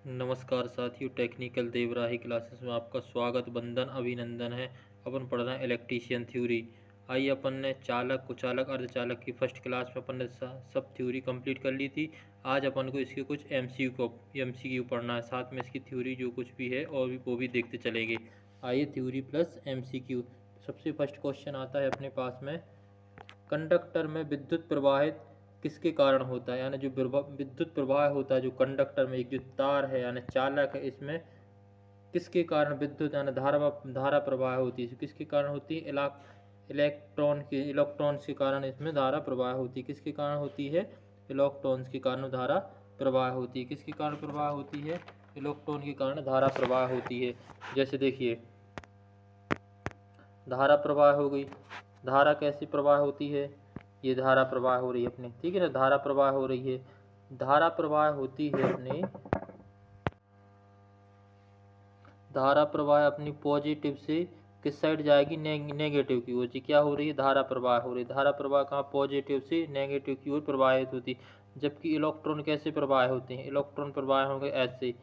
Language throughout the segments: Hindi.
नमस्कार साथियों, टेक्निकल देवराही क्लासेस में आपका स्वागत वंदन अभिनंदन है। अपन पढ़ रहे हैं इलेक्ट्रीशियन थ्योरी। आइए, अपन ने चालक, कुचालक, अर्धचालक की फर्स्ट क्लास में अपन ने सब थ्योरी कंप्लीट कर ली थी। आज अपन को इसके कुछ एमसीक्यू पढ़ना है, साथ में इसकी थ्योरी जो कुछ भी है और भी वो भी देखते चलेंगे। आइए, थ्योरी प्लस एमसीक्यू। सबसे फर्स्ट क्वेश्चन आता है अपने पास में, कंडक्टर में विद्युत प्रवाहित किसके कारण होता है, यानी जो विद्युत प्रवाह होता है जो कंडक्टर में, एक जो तार है यानी चालक है, इसमें किसके कारण विद्युत यानी धारा प्रवाह होती है, किसके कारण होती है? इलेक्ट्रॉन्स के कारण इसमें धारा प्रवाह होती है। किसके कारण होती है? इलेक्ट्रॉन्स के कारण धारा प्रवाह होती है। किसके कारण प्रवाह होती है? इलेक्ट्रॉन के कारण धारा प्रवाह होती है। जैसे देखिए, धारा प्रवाह हो गई। धारा कैसी प्रवाह होती है? ये धारा प्रवाह हो रही है अपनी, ठीक है ना, धारा प्रवाह हो रही है। धारा प्रवाह होती है अपनी, धारा प्रवाह अपनी पॉजिटिव से किस साइड जाएगी? नेगेटिव की ओर। जी क्या हो रही है? धारा प्रवाह हो रही है। धारा प्रवाह कहाँ? पॉजिटिव से नेगेटिव की ओर प्रवाहित होती है। जबकि इलेक्ट्रॉन कैसे प्रवाह होते हैं? इलेक्ट्रॉन प्रवाह होंगे ऐसे,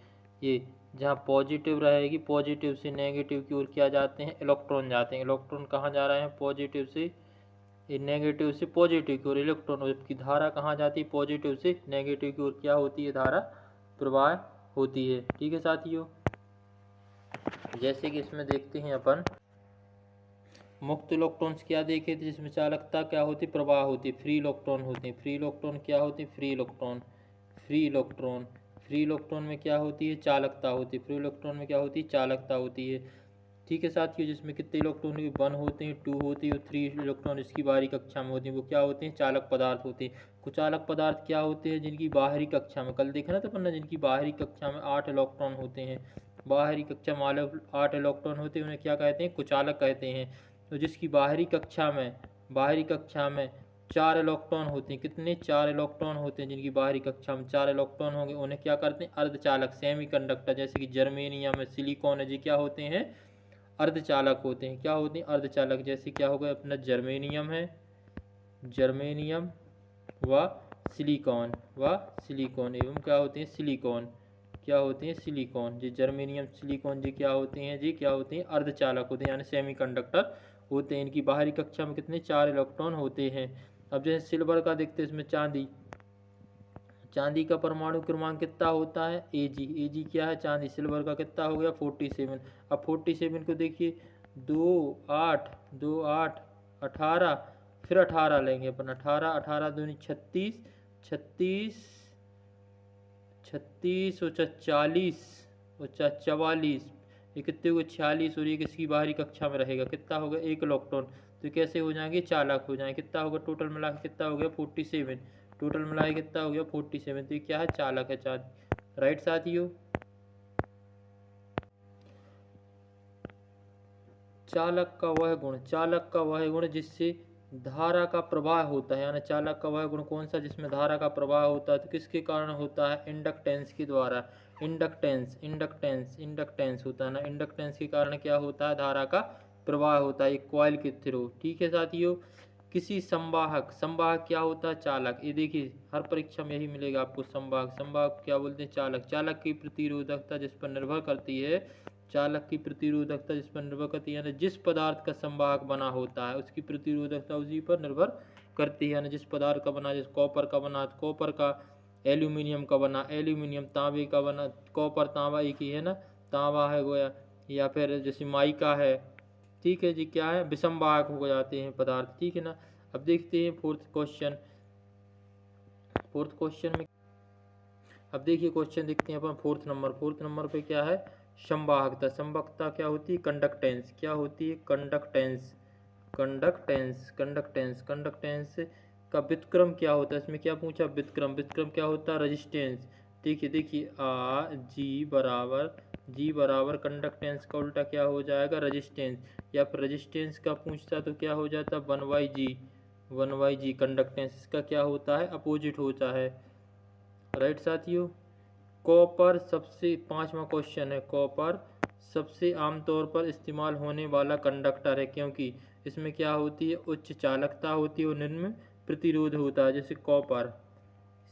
ये जहाँ पॉजिटिव रहेगी, पॉजिटिव से नेगेटिव की ओर क्या जाते हैं? इलेक्ट्रॉन जाते हैं। इलेक्ट्रॉन कहाँ जा रहे हैं? पॉजिटिव से, ये नेगेटिव से पॉजिटिव की ओर इलेक्ट्रॉन। जबकि धारा कहाँ जाती है? पॉजिटिव से नेगेटिव की ओर क्या होती है? धारा प्रवाह होती है। ठीक है साथियों, जैसे कि इसमें देखते हैं अपन, मुक्त इलेक्ट्रॉन्स क्या देखे थे, जिसमें चालकता क्या होती? प्रवाह होती है। फ्री इलेक्ट्रॉन होते हैं। फ्री इलेक्ट्रॉन क्या होती है? Free electron, free electron. Free electron में क्या होती है? चालकता होती है। फ्री इलेक्ट्रॉन में क्या होती है? चालकता होती है। ठीक है साथियों, जिसमें कितने इलेक्ट्रॉन? 1 होते हैं, 2 होती है और 3 इलेक्ट्रॉन इसकी बाहरी कक्षा में होते हैं। वो क्या होते हैं? चालक पदार्थ होते हैं। कुचालक पदार्थ क्या होते हैं? जिनकी बाहरी कक्षा में, कल देखा ना तो पन्ना, जिनकी बाहरी कक्षा में 8 इलेक्ट्रॉन होते हैं। बाहरी कक्षा में 8 इलेक्ट्रॉन होते हैं, उन्हें क्या कहते हैं? कुचालक कहते हैं। तो जिसकी बाहरी कक्षा में, बाहरी कक्षा में 4 इलेक्ट्रॉन होते हैं। कितने? 4 इलेक्ट्रॉन होते हैं। जिनकी बाहरी कक्षा में 4 इलेक्ट्रॉन होंगे उन्हें क्या करते हैं? अर्धचालक, सेमीकंडक्टर। जैसे कि जर्मेनियम है, सिलिकॉन है, जी क्या होते हैं? अर्धचालक होते हैं। क्या होते हैं? अर्धचालक। जैसे क्या हो गया अपना? जर्मेनियम है, जर्मेनियम व सिलिकॉन, एवं क्या होते हैं? सिलिकॉन। क्या होते हैं? सिलिकॉन। जी जर्मेनियम, सिलिकॉन जी क्या होते हैं? जी क्या होते हैं? अर्धचालक होते हैं, यानी सेमीकंडक्टर होते हैं। इनकी बाहरी कक्षा में कितने? 4 इलेक्ट्रॉन होते हैं। अब जैसे सिल्वर का देखते हैं, इसमें चांदी, चांदी का परमाणु क्रमांक कितना होता है? Ag। Ag क्या है? चांदी। सिल्वर का कितना हो गया? 47। अब 47 को देखिए, 2 8 2 8 18, फिर 18 लेंगे अपन। 18 18 दूनी 36, 36 36 और 40 और 44, ये कितने हुए? 46। और ये किसकी बाहरी कक्षा में रहेगा? कितना होगा? 1 इलेक्ट्रॉन। तो कैसे हो जाएंगे? चालक हो जाएंगे। कितना होगा टोटल मिला के? कितना हो गया? 47। टोटल मिला के कितना हो गया? 47। तो ये क्या है? चालक है, चार्ज। राइट साथियों, चालक का वह गुण, चालक का वह गुण जिससे धारा का प्रवाह होता है, यानी चालक का वह गुण कौन सा? जिसमें धारा का प्रवाह होता है। तो किसके कारण होता है? इंडक्टेंस के द्वारा। इंडक्टेंस, इंडक्टेंस, इंडक्टेंस होता है ना। इंडक्टेंस के कारण क्या होता है? धारा का प्रवाह होता है, एक कॉइल के थ्रू। ठीक है साथियों, किसी संवाहक, संवाहक क्या होता है? चालक। ये देखिए हर परीक्षा में यही मिलेगा आपको, संवाहक। संवाहक क्या बोलते हैं? चालक। चालक की प्रतिरोधकता जिस पर निर्भर करती है, चालक की प्रतिरोधकता जिस पर निर्भर करती है, यानी जिस पदार्थ का संवाहक बना होता है उसकी प्रतिरोधकता उसी पर निर्भर करती है। यानी जिस पदार्थ का बना, जैसे कॉपर का बना, कॉपर का, एल्यूमिनियम का बना, एल्यूमिनियम, तांबे का बना, कॉपर तांबा एक ही है ना, तांबा है गोया, या फिर जैसे माइका है। ठीक है जी, क्या है? विषमवाहक हो जाते हैं पदार्थ। ठीक है ना। अब देखते हैं फोर्थ क्वेश्चन। फोर्थ क्वेश्चन में, अब देखिए क्वेश्चन देखते हैं अपन फोर्थ नंबर। फोर्थ नंबर पे क्या है? संवाहकता। संवाहकता क्या होती है? कंडक्टेंस। क्या होती है? कंडक्टेंस, कंडक्टेंस, कंडक्टेंस, कंडक्टेंस का व्युत्क्रम क्या होता है? इसमें क्या पूछा? व्युत्क्रम। व्युत्क्रम क्या होता है? रेजिस्टेंस। देखिए देखिए, जी बराबर कंडक्टेंस का उल्टा क्या हो जाएगा? रेजिस्टेंस। या फिर रेजिस्टेंस का पूछता तो क्या हो जाता? 1/g, 1/g। कंडक्टेंस इसका क्या होता है? अपोजिट होता है। राइट साथियों, कॉपर सबसे, पांचवा क्वेश्चन है, कॉपर सबसे आमतौर पर इस्तेमाल होने वाला कंडक्टर है, क्योंकि इसमें क्या होती है? उच्च चालकता होती है और निम्न प्रतिरोध होता है। जैसे कॉपर,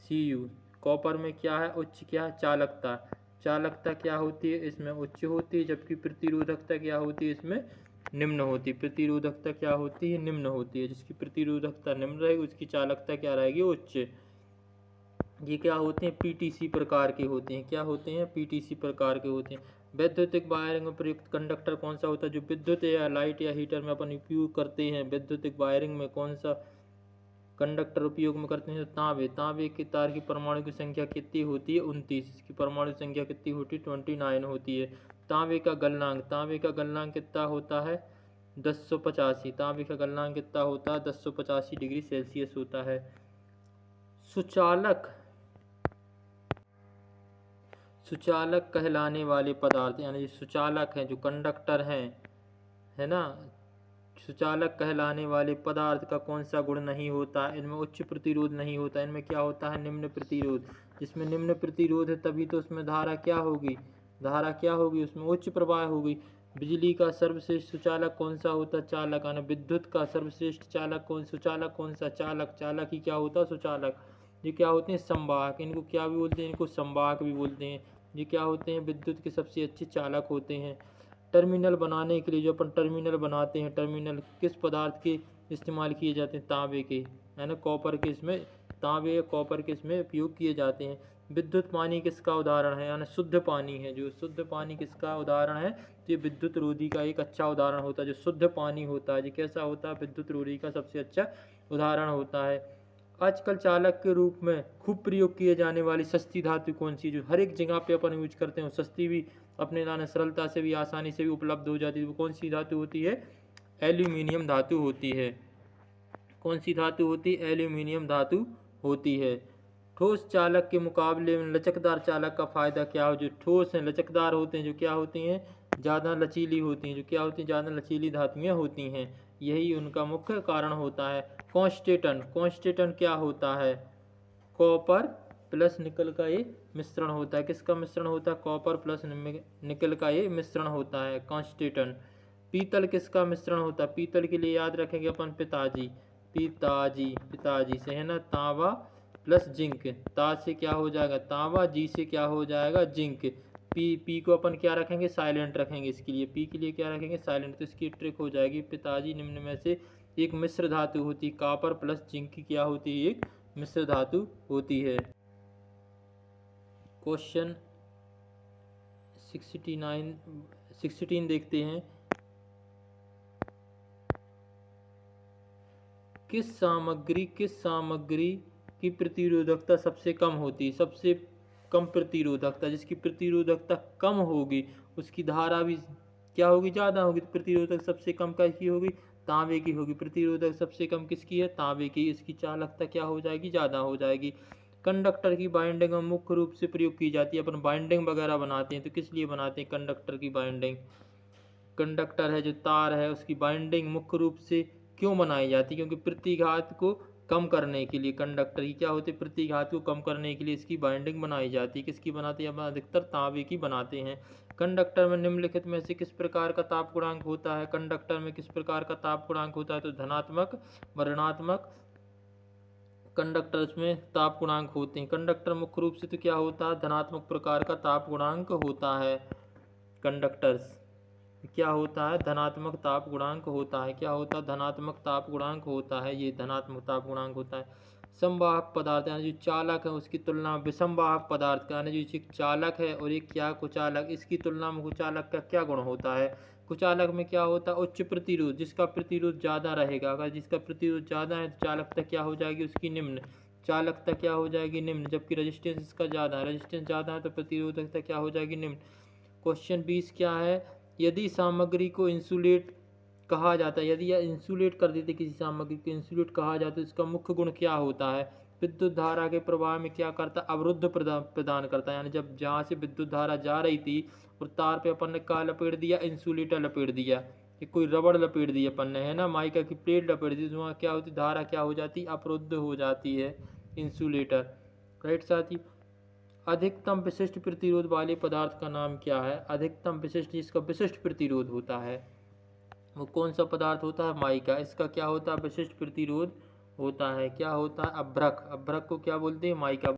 Cu, कॉपर में क्या है? उच्च क्या है? चालकता। चालकता क्या होती है, इसमें उच्च होती है, जबकि प्रतिरोधकता क्या होती है, इसमें निम्न होती है। प्रतिरोधकता क्या होती है, निम्न होती है। जिसकी प्रतिरोधकता निम्न रहेगी उसकी चालकता क्या रहेगी, उच्च। ये क्या होते हैं, पीटीसी प्रकार के होते हैं। क्या होते हैं, पीटीसी प्रकार के होते हैं। वैद्युतिक वायरिंग में प्रयुक्त कंडक्टर कौन सा होता है, जो विद्युत या लाइट या हीटर में अपन उपयोग करते हैं। वैद्युतिक वायरिंग में कौन सा कंडक्टर उपयोग में करते हैं, तांबे। तांबे के तार की परमाणु की संख्या कितनी होती है, 29। इसकी परमाणु संख्या कितनी होती है, 29 होती है। तांबे का गलनांक, तांबे का गलनांक कितना होता है, 1085। तांबे का गलनांक कितना होता है, 1085 डिग्री सेल्सियस होता है। सुचालक, सुचालक कहलाने वाले पदार्थ, यानी सुचालक हैं, जो कंडक्टर हैं, है ना, सुचालक कहलाने वाले पदार्थ का कौन सा गुण नहीं होता, इनमें उच्च प्रतिरोध नहीं होता। इनमें क्या होता है, निम्न प्रतिरोध। जिसमें निम्न प्रतिरोध है तभी तो उसमें धारा क्या होगी, धारा क्या होगी, उसमें उच्च प्रवाह होगी। बिजली का सर्वश्रेष्ठ सुचालक कौन सा होता है, चालक। यानी विद्युत का सर्वश्रेष्ठ चालक कौन, सुचालक कौन सा, चालक। चालक ही क्या होता है, सुचालक। ये क्या होते हैं, संवाहक। इनको क्या भी बोलते हैं, इनको संवाहक भी बोलते हैं। ये क्या होते हैं, विद्युत के सबसे अच्छे चालक होते हैं। टर्मिनल बनाने के लिए जो अपन टर्मिनल बनाते हैं, टर्मिनल किस पदार्थ के इस्तेमाल किए जाते हैं, तांबे के, है ना, कॉपर के, इसमें तांबे या कॉपर के इसमें उपयोग किए जाते हैं। विद्युत पानी किसका उदाहरण है, यानी शुद्ध पानी है। जो शुद्ध पानी किसका उदाहरण है, तो ये विद्युत रोधी का एक अच्छा उदाहरण होता है। जो शुद्ध पानी होता है, ये कैसा होता है, विद्युत रोधी का सबसे अच्छा उदाहरण होता है। आजकल चालक के रूप में खूब प्रयोग किए जाने वाली सस्ती धातु कौन सी, जो हर एक जगह पे अपन यूज करते हैं, सस्ती भी अपने लाने सरलता से भी आसानी से भी उपलब्ध हो जाती है, वो कौन सी धातु होती है, एल्यूमिनियम धातु होती है। कौन सी धातु होती है, एल्यूमिनियम धातु होती है। ठोस चालक के मुकाबले में लचकदार चालक का फायदा क्या हो, जो ठोस हैं, लचकदार होते हैं, जो क्या होती हैं, ज़्यादा लचीली होती हैं, जो क्या होती हैं, ज़्यादा लचीली धातुएँ होती हैं। यही उनका मुख्य कारण होता है। कॉन्स्टेंट, कॉन्स्टेंट क्या होता है, कॉपर प्लस निकल का ये मिश्रण होता है। किसका मिश्रण होता है, कॉपर प्लस निकल का ये मिश्रण होता है, कॉन्स्टेंट। पीतल किसका मिश्रण होता है, पीतल के लिए याद रखेंगे अपन पिताजी, पिताजी, पिताजी से, है ना, तांबा प्लस जिंक। ता से क्या हो जाएगा, तांबा, जी से क्या हो जाएगा, जिंक। पी को अपन क्या रखेंगे, साइलेंट रखेंगे। इसके लिए पी के लिए क्या रखेंगे, साइलेंट। तो इसकी ट्रिक हो जाएगी, पिताजी निम्न में से एक मिश्र धातु होती, कॉपर प्लस जिंक की क्या होती है, एक मिश्र धातु होती है। क्वेश्चन 16 देखते हैं। किस सामग्री की प्रतिरोधकता सबसे कम होती है, सबसे कम प्रतिरोधकता, जिसकी प्रतिरोधकता कम होगी उसकी धारा भी क्या होगी, ज़्यादा होगी। तो प्रतिरोधक सबसे कम किसकी होगी, तांबे की होगी। प्रतिरोधक सबसे कम किसकी है, तांबे की। इसकी चालकता क्या हो जाएगी, ज़्यादा हो जाएगी। कंडक्टर की बाइंडिंग में मुख्य रूप से प्रयोग की जाती है, अपन बाइंडिंग वगैरह बनाते हैं तो किस लिए बनाते हैं, कंडक्टर की बाइंडिंग। कंडक्टर है, जो तार है, उसकी बाइंडिंग मुख्य रूप से क्यों बनाई जाती है, क्योंकि प्रतिघात को कम करने के लिए, कंडक्टर की क्या होती है, प्रतिघात को कम करने के लिए इसकी बाइंडिंग बनाई जाती है। किसकी बनाते हैं, हम अधिकतर तांबे की बनाते हैं। कंडक्टर में निम्नलिखित में से किस प्रकार का ताप गुणांक होता है, कंडक्टर में किस प्रकार का ताप गुणांक होता है, तो धनात्मक व ऋणात्मक कंडक्टर्स में ताप गुणांक होते हैं। कंडक्टर मुख्य रूप से तो क्या होता है, धनात्मक प्रकार का ताप गुणांक होता है। कंडक्टर्स क्या होता है, धनात्मक ताप गुणांक होता है। क्या होता है, धनात्मक ताप गुणांक होता है, ये धनात्मक ताप गुणांक होता है। संवाहक पदार्थ, यानी जो चालक है उसकी तुलना में विसंवाहक पदार्थ का, यानी जो एक चालक है और एक क्या कुचालक, इसकी तुलना में कुचालक का क्या गुण होता है। कुचालक में क्या होता है, उच्च प्रतिरोध, जिसका प्रतिरोध ज़्यादा रहेगा। अगर जिसका प्रतिरोध ज़्यादा है तो चालकता क्या हो जाएगी उसकी, निम्न। चालकता क्या हो जाएगी, निम्न। जबकि रेजिस्टेंस इसका ज़्यादा है, रेजिस्टेंस ज़्यादा है तो प्रतिरोधकता क्या हो जाएगी, निम्न। क्वेश्चन 20 क्या है, यदि सामग्री को इंसुलेट कहा जाता है, यदि यह इंसुलेट कर देते किसी सामग्री को इंसुलेट कहा जाता है, इसका मुख्य गुण क्या होता है। विद्युत धारा के प्रवाह में क्या करता है, अवरुद्ध प्रदान करता है। यानी जब जहाँ से विद्युत धारा जा रही थी और तार पे अपन ने क्या लपेट दिया, इंसुलेटर लपेट दिया, कि कोई रबड़ लपेट दी अपन ने, है ना, माइका की प्लेट लपेट दी, तो वहाँ क्या होती, धारा क्या हो जाती, अवरुद्ध हो जाती है, इंसुलेटर। राइट साथी। अधिकतम विशिष्ट प्रतिरोध वाले पदार्थ का नाम क्या है, अधिकतम विशिष्ट, जिसका विशिष्ट प्रतिरोध होता है वो कौन सा पदार्थ होता है, माइका। इसका क्या होता है, विशिष्ट प्रतिरोध होता है, क्या होता है, अभ्रक। अभ्रक को क्या बोलते हैं, माइका।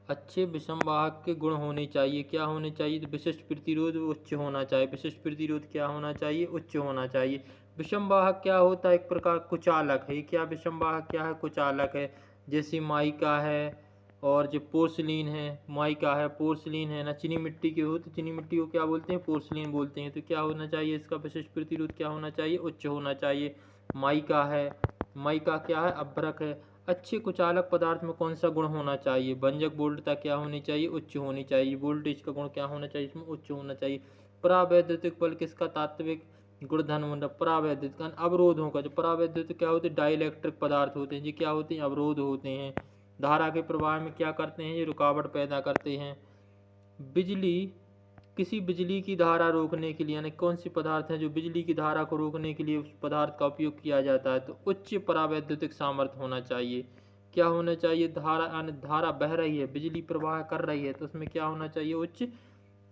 अच्छे विषमवाहक के गुण होने चाहिए, क्या होने चाहिए? तो विशिष्ट प्रतिरोध उच्च होना चाहिए। विशिष्ट प्रतिरोध क्या होना चाहिए? उच्च होना चाहिए। विषमवाहक क्या होता है? एक प्रकार कुचालक है। क्या विषमवाहक क्या है? कुचालक है। जैसे माइका है और जो पोर्सलीन है, माइका है, पोर्सलीन है ना, चीनी मिट्टी के हो तो चीनी मिट्टी को क्या बोलते हैं? पोर्सलीन बोलते हैं। तो क्या होना चाहिए? इसका विशिष्ट प्रतिरोध क्या होना चाहिए? उच्च होना चाहिए। माइका है, माइका क्या है? अभ्रक है। अच्छे कुचालक पदार्थ में कौन सा गुण होना चाहिए? भंजक वोल्टता क्या होनी चाहिए? उच्च होनी चाहिए। वोल्टेज का गुण क्या होना चाहिए? इसमें उच्च होना चाहिए। परावैद्युतिक बल किसका तात्विक गुणधर्म होता है? परावैद्युतिक अवरोधों का। जो परावैद्युतिक क्या होते हैं? डाइलेक्ट्रिक पदार्थ होते हैं। ये क्या होते हैं? अवरोध होते हैं। धारा के प्रवाह में क्या करते हैं? ये रुकावट पैदा करते हैं। बिजली, किसी बिजली की धारा रोकने के लिए यानी कौन सी पदार्थ है जो बिजली की धारा को रोकने के लिए उस पदार्थ का उपयोग किया जाता है? तो उच्च परावैद्युतिक सामर्थ्य होना चाहिए। क्या होना चाहिए? धारा यानी धारा बह रही है, बिजली प्रवाह कर रही है, तो उसमें क्या होना चाहिए? उच्च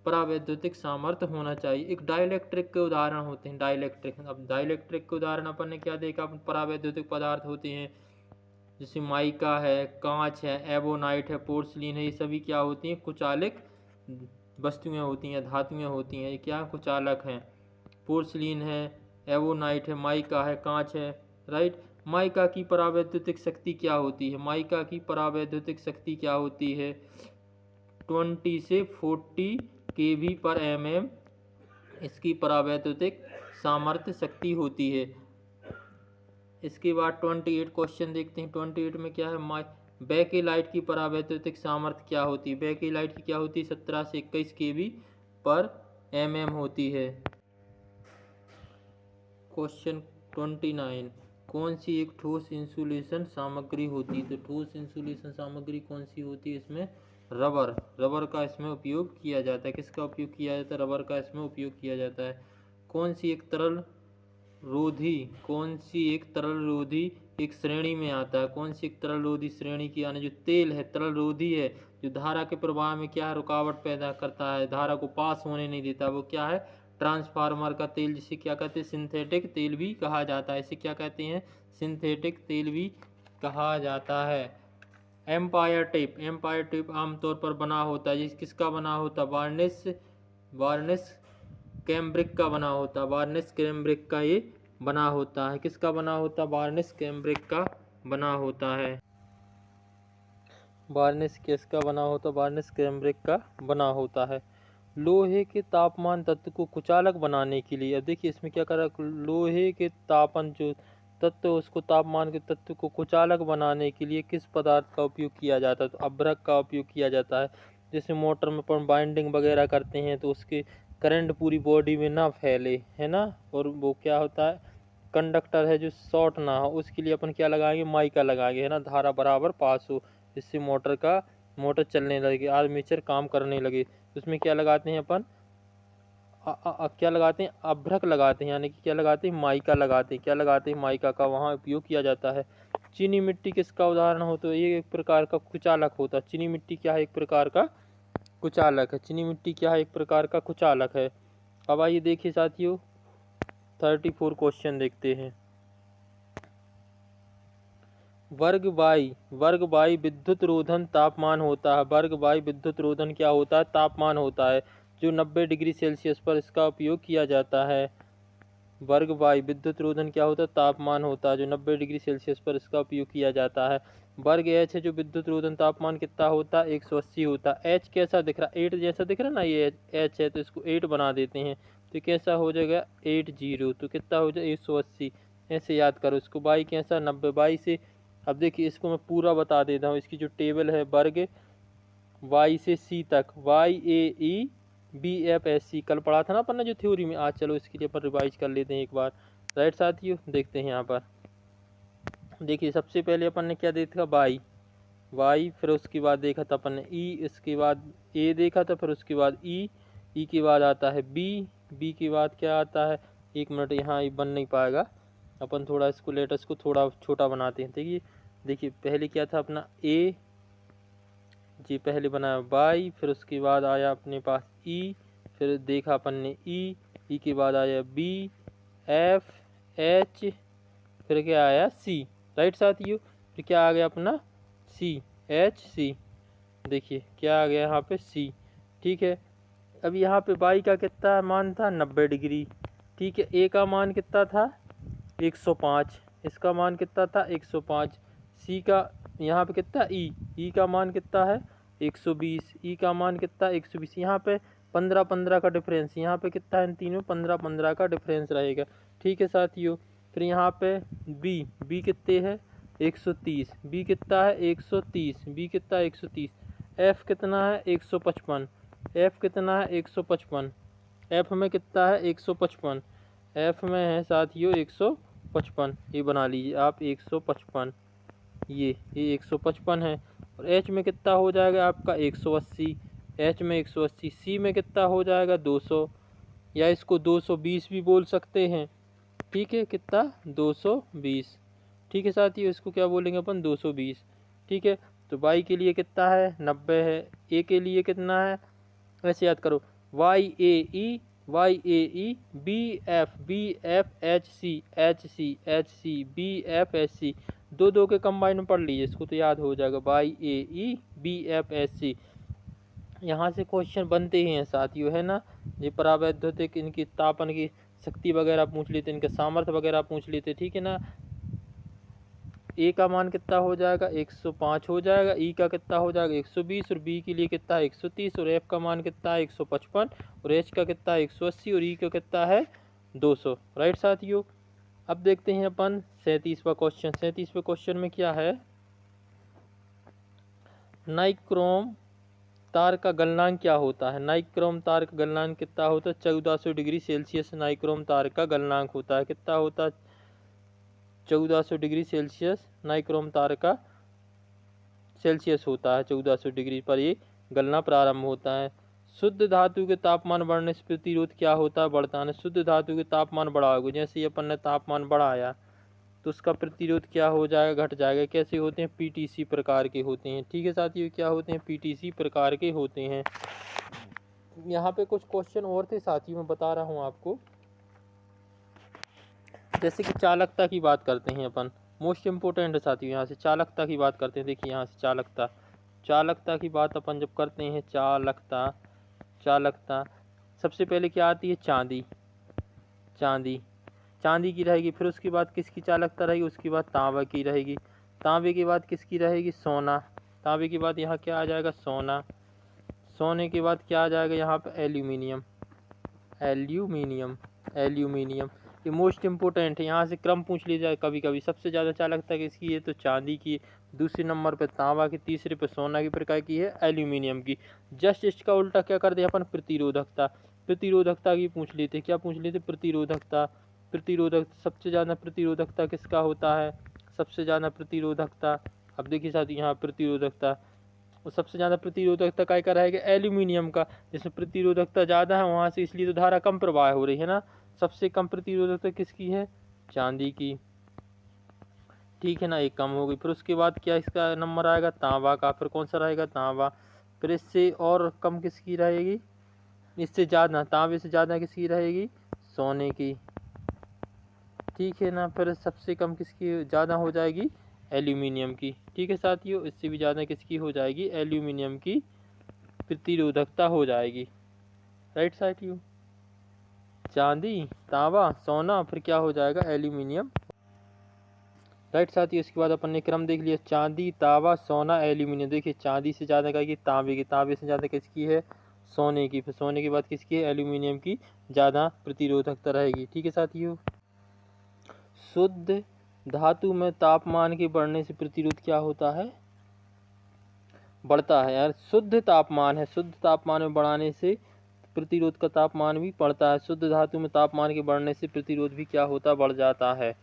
परावैद्युतिक सामर्थ्य होना चाहिए। एक डाइलेक्ट्रिक के उदाहरण होते हैं। डाइलेक्ट्रिक, अब डाइलेक्ट्रिक के उदाहरण अपन ने क्या देखा? अपन परावैद्युतिक पदार्थ होते हैं जैसे माइका है, कांच है, एबोनाइट है, पोर्सलीन है, ये सभी क्या होती हैं? कुचालक वस्तुएं होती हैं, धातुएं होती हैं। ये क्या कुचालक हैं? पोर्सलीन है, एवोनाइट है, माइका है, कांच है। राइट। माइका की परावैद्युतिक शक्ति क्या होती है? माइका की परावैद्युतिक शक्ति क्या होती है? 20 से 40 kV पर mm इसकी परावैद्युतिक सामर्थ्य शक्ति होती है। इसके बाद 28 क्वेश्चन देखते हैं। 28 में क्या है? बेकेलाइट की परावैद्युतिक सामर्थ्य क्या होती है? बेकेलाइट की क्या होती है? 17 से 21 kV पर mm होती है। क्वेश्चन 29, कौन सी एक ठोस इंसुलेशन सामग्री होती है? तो ठोस इंसुलेशन सामग्री कौन सी होती है? इसमें रबर, रबर का इसमें उपयोग किया जाता है। किसका उपयोग किया जाता है? रबर का इसमें उपयोग किया जाता है। कौन सी एक तरल रोधी, कौन सी एक तरल रोधी एक श्रेणी में आता है? कौन सी एक तरल रोधी श्रेणी की, यानी जो तेल है तरल रोधी है, जो धारा के प्रवाह में क्या है? रुकावट पैदा करता है, धारा को पास होने नहीं देता, वो क्या है? ट्रांसफार्मर का तेल, जिसे क्या कहते हैं? सिंथेटिक तेल भी कहा जाता है। इसे क्या कहते हैं? सिंथेटिक तेल भी कहा जाता है। एम्पायर टेप, एम्पायर टेप आमतौर पर बना होता है, जिस किसका बना होता है? वार्निश, वार्निश कैम्ब्रिक का बना होता है। वार्निश कैम्ब्रिक का ये बना होता है। किसका बना होता है? वार्निश कैम्ब्रिक का बना होता है। वार्निश किसका बना होता है? वार्निश कैम्ब्रिक का बना होता है। लोहे के तापमान तत्व को कुचालक बनाने के लिए, अब देखिए इसमें क्या करा? लोहे के तापन जो तत्व, उसको तापमान के तत्व को कुचालक बनाने के लिए किस पदार्थ का उपयोग किया जाता है? तो अभ्रक का उपयोग किया जाता है। जैसे मोटर में अपन बाइंडिंग वगैरह करते हैं तो उसके करंट पूरी बॉडी में ना फैले, है ना, और वो क्या होता है? कंडक्टर है जो शॉर्ट ना हो, उसके लिए अपन क्या लगाएंगे? माइका लगाएंगे, है ना, धारा बराबर पास हो, जिससे मोटर चलने लगे, आर्मेचर काम करने लगे। उसमें क्या लगाते हैं अपन? क्या लगाते हैं? अभ्रक लगाते हैं, यानी कि क्या लगाते हैं? माइका लगाते हैं। क्या लगाते हैं? माइका का वहाँ उपयोग किया जाता है। चीनी मिट्टी किसका उदाहरण हो? तो ये एक प्रकार का कुचालक होता है। चीनी मिट्टी क्या है? एक प्रकार का कुचालक है। चीनी मिट्टी क्या है? एक प्रकार का कुचालक है। अब आइए देखिए साथियों, 34 क्वेश्चन देखते हैं। वर्ग बाई विद्युत रोधन तापमान होता है। वर्ग बाई विद्युत रोधन क्या होता है? तापमान होता है, जो 90 डिग्री सेल्सियस पर इसका उपयोग किया जाता है। वर्ग बाई विद्युत रोधन क्या होता है? तापमान होता है, जो 90 डिग्री सेल्सियस पर इसका उपयोग किया जाता है। वर्ग एच है, जो विद्युत रोधन तापमान कितना होता है? 180 होता है। एच कैसा दिख रहा है? 8 जैसा दिख रहा है ना, ये एच है, तो इसको 8 बना देते हैं, तो कैसा हो जाएगा? 80, तो कितना हो जाए? 180। ऐसे याद करो इसको। बाई कैसा? 90 बाई से। अब देखिए इसको मैं पूरा बता देता हूँ। इसकी जो टेबल है, वर्ग वाई से सी तक, Y A E B F S C, कल पढ़ा था ना अपन ने जो थ्योरी में। आज चलो इसके लिए अपन रिवाइज कर लेते हैं एक बार। राइट साथियों, देखते हैं यहाँ पर। देखिए सबसे पहले अपन ने क्या देखा? वाई, फिर उसके बाद देखा था अपन ने ई, इसके बाद ए देखा था, फिर उसके बाद ई के बाद आता है बी के बाद क्या आता है? 1 मिनट, यहाँ बन नहीं पाएगा, अपन थोड़ा इसको लेटर्स को थोड़ा छोटा बनाते हैं। देखिए पहले क्या था अपना? ए जी, पहले बनाया बाई, फिर उसके बाद आया अपने पास ई, फिर देखा अपन ने ई के बाद आया बी, एफ, एच, फिर क्या आया? सी। राइट साथियों, फिर क्या आ गया अपना? सी, एच, सी। देखिए क्या आ गया यहाँ पे C। ठीक है, अब यहाँ पे बाई का कितना मान था 90 डिग्री। ठीक है, ए का मान कितना था 105, इसका मान कितना था 105। सी का यहाँ पे कितना ई का मान कितना है 120, ई का मान कितना 120। यहाँ पे 15-15 का डिफरेंस, यहाँ पे कितना है इन तीनों 15-15 का डिफरेंस रहेगा। ठीक है साथियों, फिर यहाँ पे बी कितने है 130, बी कितना है 130, बी कितना है 130। एफ कितना है 155, एफ कितना है 155, एफ में कितना है 155, एफ में है साथियों 155, ये बना लीजिए आप 155, ये 155 है। और एच में कितना हो जाएगा आपका 180, एच में 180। सी में कितना हो जाएगा 200, या इसको 220 भी बोल सकते हैं। ठीक है, कितना 220। ठीक है साथियों, इसको क्या बोलेंगे अपन 220। ठीक है, तो वाई के लिए कितना है 90 है, ए के लिए कितना है ऐसे याद करो Y A E B F H C B F H C, दो के कंबाइन में पढ़ लीजिए इसको तो याद हो जाएगा Y A E B F H C. यहाँ से क्वेश्चन बनते ही हैं साथियों, है ना। ये परावैद्युतिक इनकी तापन की शक्ति वगैरह पूछ लेते, इनके सामर्थ्य वगैरह पूछ लेते। ठीक है ना, ए का मान कितना हो जाएगा 105 हो जाएगा, ई का कितना हो जाएगा 120, और बी के लिए कितना है 130, और एफ का मान कितना है 155, और एच का कितना है 180, और ई का कितना है 200। राइट साथियों, अब देखते हैं अपन 37वां क्वेश्चन। 37वें क्वेश्चन में क्या है, नाइक्रोम तार का गलनांक क्या होता है। नाइक्रोम तार का गलनांक कितना होता है 1400 डिग्री सेल्सियस नाइक्रोम तार का गलनांक होता है। कितना होता है 1400 डिग्री सेल्सियस नाइक्रोम तार का सेल्सियस होता है। 1400 डिग्री पर ये गलना प्रारंभ होता है। शुद्ध धातु के तापमान बढ़ने से प्रतिरोध क्या होता है बढ़ता है। शुद्ध धातु के तापमान बढ़ाओगे, जैसे ही अपन ने तापमान बढ़ाया तो उसका प्रतिरोध क्या हो जाएगा घट जाएगा। कैसे होते हैं पीटीसी प्रकार के होते हैं। ठीक है साथियों, क्या होते हैं पीटीसी प्रकार के होते हैं। यहाँ पे कुछ क्वेश्चन और थे साथियों, मैं बता रहा हूँ आपको। जैसे कि चालकता की बात करते हैं अपन, मोस्ट इम्पोर्टेंट है साथियों। यहाँ से चालकता की बात करते हैं। देखिए यहाँ से चालकता की बात अपन जब करते हैं, चालकता सबसे पहले क्या आती है चांदी की रहेगी। फिर उसके बाद किसकी चालकता रहेगी, उसके बाद तांबा की रहेगी। तांबे के बाद किसकी रहेगी सोना। तांबे के बाद यहाँ क्या आ जाएगा सोना। सोने के बाद क्या आ जाएगा यहाँ पे एल्यूमिनियम। ये मोस्ट इम्पोर्टेंट है, यहाँ से क्रम पूछ लिया जाए कभी कभी। सबसे ज़्यादा चालकता किसकी है तो चांदी की, दूसरे नंबर पे तांबा की, तीसरे पे सोना की प्रकार की है एल्यूमिनियम की। जस्ट इसका उल्टा क्या कर दे अपन प्रतिरोधकता की पूछ लेते। क्या पूछ लेते प्रतिरोधकता सबसे ज़्यादा प्रतिरोधकता किसका होता है सबसे ज़्यादा प्रतिरोधकता। अब देखिए साथ यहाँ प्रतिरोधकता और सबसे ज़्यादा प्रतिरोधकता का रहेगा एल्यूमिनियम का, जिसमें प्रतिरोधकता ज़्यादा है वहाँ से, इसलिए तो धारा कम प्रवाह हो रही है ना। सबसे कम प्रतिरोधकता किसकी है चांदी की। ठीक है ना, एक कम हो गई। फिर उसके बाद क्या इसका नंबर आएगा तांबा का। फिर कौन सा रहेगा तांबा। फिर इससे और कम किसकी रहेगी, इससे ज़्यादा तांबे से ज़्यादा किसकी रहेगी सोने की। ठीक है ना, फिर सबसे कम किसकी ज़्यादा हो जाएगी एल्यूमिनियम की। ठीक है साथियों, इससे भी ज़्यादा किसकी हो जाएगी एल्यूमिनियम की प्रतिरोधकता हो जाएगी। राइट साथियों, चांदी तांबा सोना, फिर क्या हो जाएगा एल्यूमिनियम। राइट साथियों, इसके बाद अपन ने क्रम देख लिया चांदी तांबा सोना एल्यूमिनियम। देखिए चांदी से ज़्यादा क्या की तांबे की, तांबे से ज़्यादा किसकी है सोने की, फिर सोने के बाद किसकी है एल्यूमिनियम की ज़्यादा प्रतिरोधकता रहेगी। ठीक है साथियों, शुद्ध धातु में तापमान के बढ़ने से प्रतिरोध क्या होता है बढ़ता है। यार शुद्ध तापमान है, शुद्ध तापमान में बढ़ाने से प्रतिरोध का तापमान भी बढ़ता है। शुद्ध धातु में तापमान के बढ़ने से प्रतिरोध भी क्या होता बढ़ जाता है।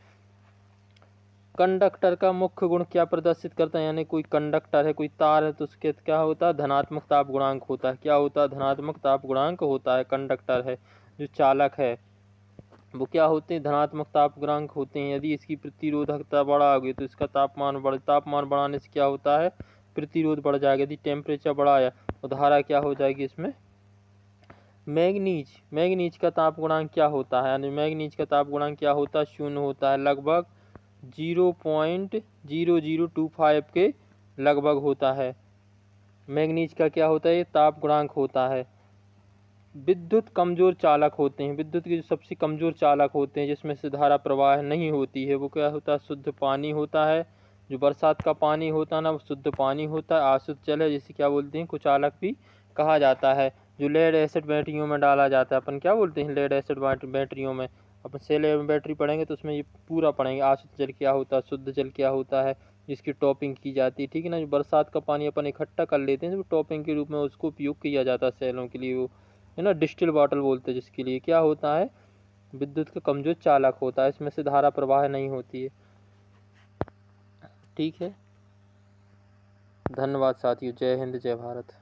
कंडक्टर का मुख्य गुण क्या प्रदर्शित करता है, यानी कोई कंडक्टर है कोई तार है तो उसके क्या होता है धनात्मक ताप गुणांक होता है। क्या होता है धनात्मक ताप गुणांक होता है। कंडक्टर है जो चालक है वो क्या होते हैं धनात्मक ताप गुणांक होते हैं। यदि इसकी प्रतिरोधकता बढ़ाओगे तो इसका तापमान बढ़ाने से क्या होता है प्रतिरोध बढ़ जाएगा। यदि टेम्परेचर बढ़ाया तो धारा क्या हो जाएगी इसमें। मैग्नीज का ताप गुणांक क्या होता है, यानी मैग्नीज का ताप गुणांक क्या होता है 0 होता है, लगभग 0.0025 के लगभग होता है। मैग्नीज का क्या होता है, ये ताप गुणांक होता है। विद्युत कमजोर चालक होते हैं, विद्युत के जो सबसे कमजोर चालक होते हैं जिसमें से धारा प्रवाह नहीं होती है, वो क्या होता है, शुद्ध पानी होता है। जो बरसात का पानी होता है ना, वो शुद्ध पानी होता है, अशुद्ध जल है, जिसे क्या बोलते हैं, कुचालक भी कहा जाता है। जो लेड एसिड बैटरियों में डाला जाता है, अपन क्या बोलते हैं, लेड एसिड बैटरियों में, अपन सेल बैटरी पढ़ेंगे तो उसमें ये पूरा पढ़ेंगे, अशुद्ध जल क्या होता है, शुद्ध जल क्या होता है, जिसकी टॉपिंग की जाती है, ठीक है ना। जो बरसात का पानी अपन इकट्ठा कर लेते हैं, जो टॉपिंग के रूप में उसको उपयोग किया जाता है सेलों के लिए, वो है ना, डिस्टिल वाटर बोलते हैं, जिसके लिए क्या होता है, विद्युत का कमजोर चालक होता है, इसमें से धारा प्रवाह नहीं होती है। ठीक है, धन्यवाद साथियों, जय हिंद जय भारत।